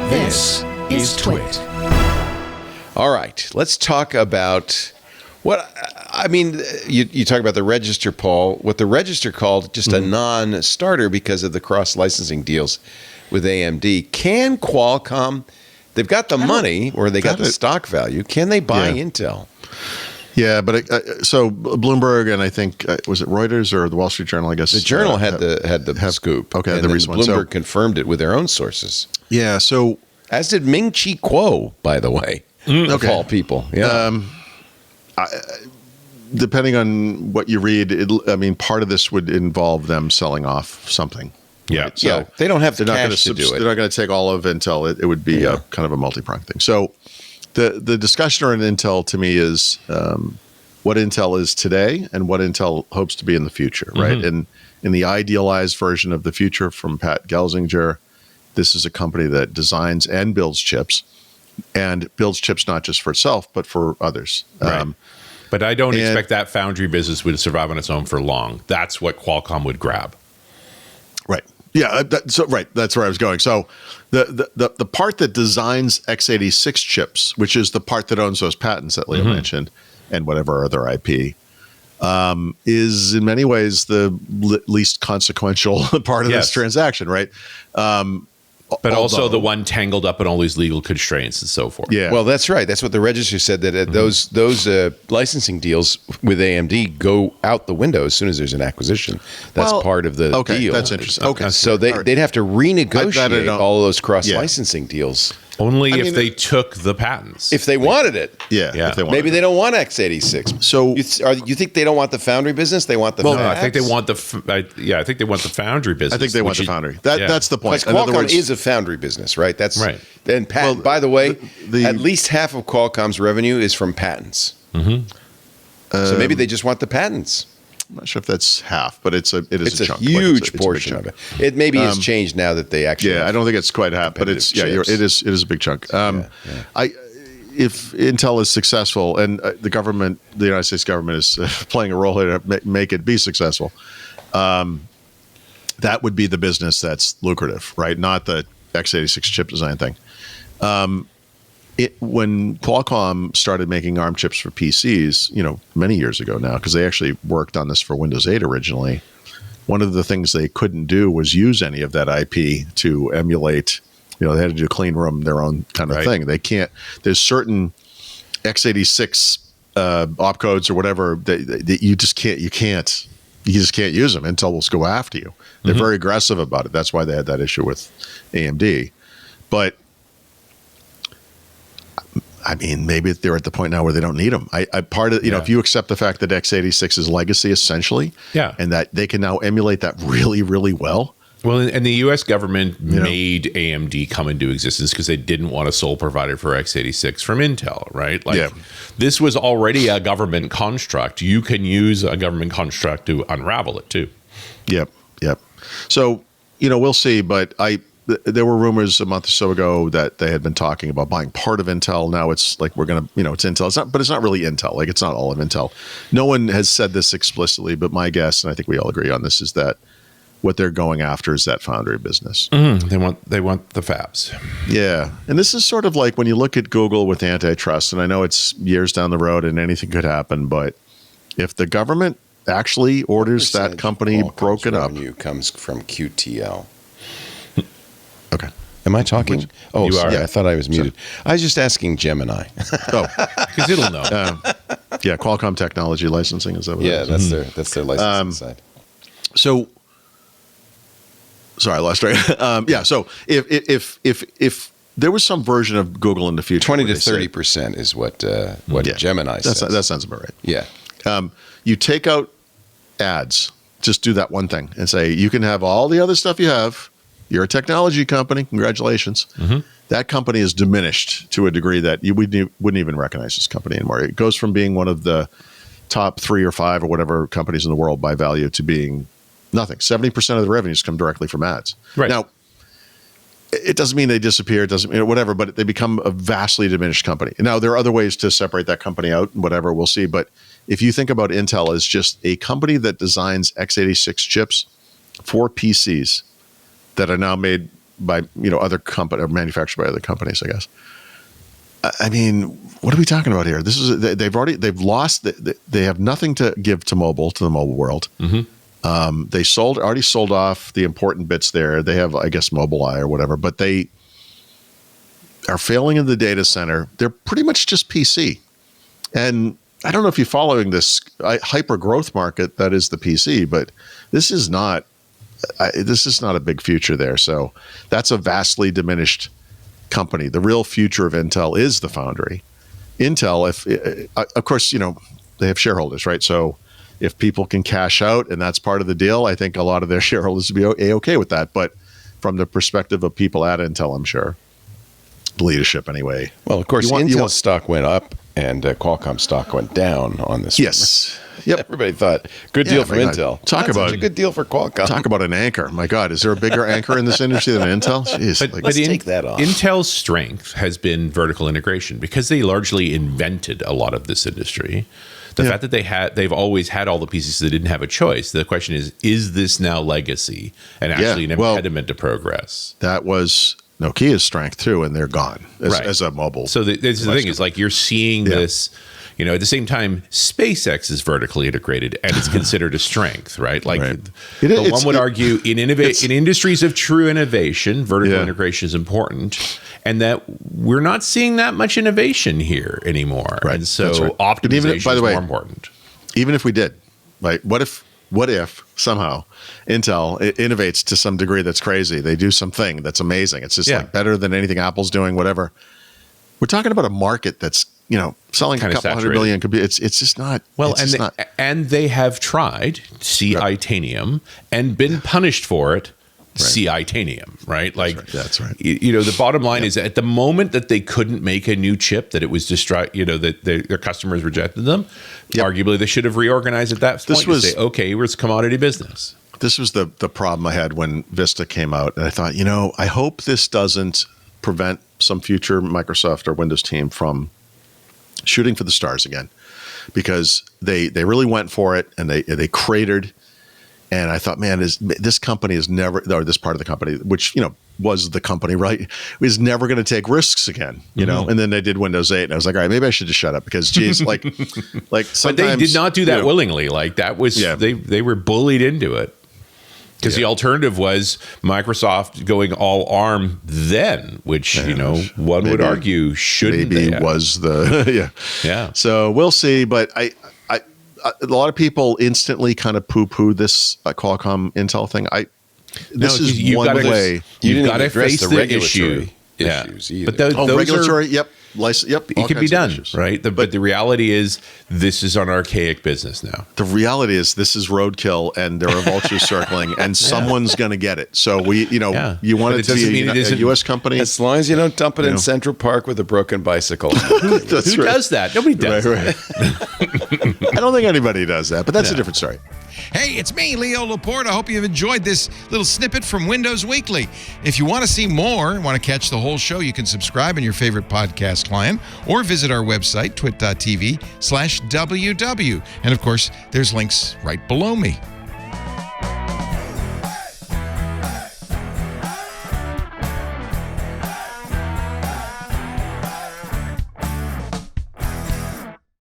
This is TWiT. All right, let's talk about you talk about the Register, Paul. What the Register called just a non-starter because of the cross-licensing deals with AMD. Can Qualcomm, they've got the money or they got the stock value, can they buy Intel? Yeah, but so Bloomberg and I think was it Reuters or the Wall Street Journal? I guess the Journal had the scoop. Okay, and the then recent Bloomberg one. confirmed it with their own sources. Yeah, so as did Ming-Chi Kuo, by the way, of all people. Yeah, depending on what you read, part of this would involve them selling off something. Yeah, right? So yeah. They don't have the cash to do it. They're not going to take all of Intel. It would be kind of a multi-pronged thing. So the discussion around Intel to me is what Intel is today and what Intel hopes to be in the future, right? And in the idealized version of the future from Pat Gelsinger, this is a company that designs and builds chips, and builds chips not just for itself, but for others. Right. But I don't expect that foundry business would survive on its own for long. That's what Qualcomm would grab. Right. Yeah. That's where I was going. So the part that designs x86 chips, which is the part that owns those patents that Leo mentioned and whatever other IP, is in many ways the least consequential part of this transaction, right? But also the one tangled up in all these legal constraints and so forth. Yeah. Well, that's right. That's what the Register said, that those licensing deals with AMD go out the window as soon as there's an acquisition. That's part of the deal. That's interesting. Okay. So they'd have to renegotiate all of those cross-licensing deals. Only if they took the patents. If they wanted it. Yeah. If they wanted Maybe they don't want x86. So you think they don't want the foundry business? They want the I think they want the I think they want the foundry business. I think they want the foundry. That's the point. Because Qualcomm is a foundry business, right? That's right. And by the way, at least half of Qualcomm's revenue is from patents. So maybe they just want the patents. I'm not sure if that's half, but it's a chunk. Huge portion of it. It maybe has changed now that they actually. Yeah, I don't think it's quite half, but it's it is a big chunk. If Intel is successful and the United States government is playing a role here to make it be successful, that would be the business that's lucrative, right? Not the x86 chip design thing. When Qualcomm started making ARM chips for PCs, many years ago now, because they actually worked on this for Windows 8 originally, one of the things they couldn't do was use any of that IP to emulate. They had to do clean room, their own kind of thing. They can't. There's certain x86 opcodes or whatever that you just can't. You just can't use them. Intel will go after you. They're very aggressive about it. That's why they had that issue with AMD. But maybe they're at the point now where they don't need them. If you accept the fact that x86 is legacy essentially, and that they can now emulate that really, really well. Well, and the U.S. government made AMD come into existence because they didn't want a sole provider for x86 from Intel, right? This was already a government construct. You can use a government construct to unravel it too. Yep. So, we'll see, but there were rumors a month or so ago that they had been talking about buying part of Intel. Now it's like we're going to, it's Intel. But it's not really Intel. Like, it's not all of Intel. No one has said this explicitly, but my guess, and I think we all agree on this, is that what they're going after is that foundry business. They want the fabs. Yeah. And this is sort of like when you look at Google with antitrust, and I know it's years down the road and anything could happen, but if the government actually orders that company broken up. Revenue comes from QTL. Okay. Am I talking? You are. Yeah, I thought I was muted. I was just asking Gemini. Because it'll know. Qualcomm Technology Licensing, is that what it is? that's their licensing side. So, sorry, I lost track. So if there was some version of Google in the future, 20 to 30% is what Gemini says. That sounds about right. Yeah. You take out ads, just do that one thing and say, you can have all the other stuff you have. You're a technology company. Congratulations. That company is diminished to a degree that you wouldn't even recognize this company anymore. It goes from being one of the top 3 or 5 or whatever companies in the world by value to being nothing. 70% of the revenues come directly from ads. Right. Now, it doesn't mean they disappear. It doesn't mean whatever, but they become a vastly diminished company. Now, there are other ways to separate that company out and whatever, we'll see. But if you think about Intel as just a company that designs x86 chips for PCs that are now made by other company or manufactured by other companies, I guess. I mean, what are we talking about here? This is they've lost. They have nothing to give to the mobile world. Mm-hmm. They already sold off the important bits there. They have, I guess, Mobileye or whatever, but they are failing in the data center. They're pretty much just PC. And I don't know if you're following this hyper growth market that is the PC, but this is not a big future there. So that's a vastly diminished company. The real future of Intel is the foundry. Intel, of course, they have shareholders, right? So if people can cash out and that's part of the deal, I think a lot of their shareholders would be okay with that. But from the perspective of people at Intel, I'm sure, the leadership anyway. Well, of course, Intel stock went up and Qualcomm stock went down on this. Yes. Yep. Everybody thought, good deal for Intel. Talk about a good deal for Qualcomm. Talk about an anchor. My God, is there a bigger anchor in this industry than Intel? Jeez, but take that off. Intel's strength has been vertical integration because they largely invented a lot of this industry. The fact that they've always had all the pieces, so they didn't have a choice. The question is this now legacy and actually an impediment to progress? That was Nokia's strength too, and they're gone as a mobile. So the thing is, like, you're seeing this. At the same time, SpaceX is vertically integrated and it's considered a strength, right? Like, but one would argue in industries of true innovation, vertical integration is important, and that we're not seeing that much innovation here anymore. Right. And so optimization is more important. Even if we did, right? What if somehow Intel innovates to some degree that's crazy? They do something that's amazing. It's just like better than anything Apple's doing, whatever. We're talking about a market that's selling kind a couple $100 million. Could be. It's just not. Well, and they have tried C-Itanium and been punished for it. C-Itanium, right? Like that's right. The bottom line is at the moment that they couldn't make a new chip, that it was that their customers rejected them. Arguably, they should have reorganized at that point to say, okay, it's commodity business. This was the problem I had when Vista came out, and I thought, I hope this doesn't prevent some future Microsoft or Windows team from shooting for the stars again, because they really went for it and they cratered. And I thought, man, this company is never, or this part of the company, which was the company, right, is never going to take risks again, Mm-hmm. And then they did Windows 8, and I was like, all right, maybe I should just shut up because, geez, like sometimes. But they did not do that willingly. Like that was they were bullied into it. Because the alternative was Microsoft going all ARM then, which, one would argue shouldn't maybe was the, Yeah. So we'll see. But a lot of people instantly kind of poo-poo this Qualcomm Intel thing. This is one way. You've got to face the issue. Issues either. But those regulatory, yep, it can be done, right? But the reality is, this is an archaic business now. The reality is, this is roadkill, and there are vultures circling, and someone's going to get it. So you want it to be a U.S. company, as long as you don't dump it in Central Park with a broken bicycle. Who does that? Nobody does that. I don't think anybody does that, but that's a different story. Hey, it's me, Leo Laporte. I hope you've enjoyed this little snippet from Windows Weekly. If you want to see more, want to catch the whole show, you can subscribe in your favorite podcast client or visit our website, twit.tv/WW. And of course, there's links right below me.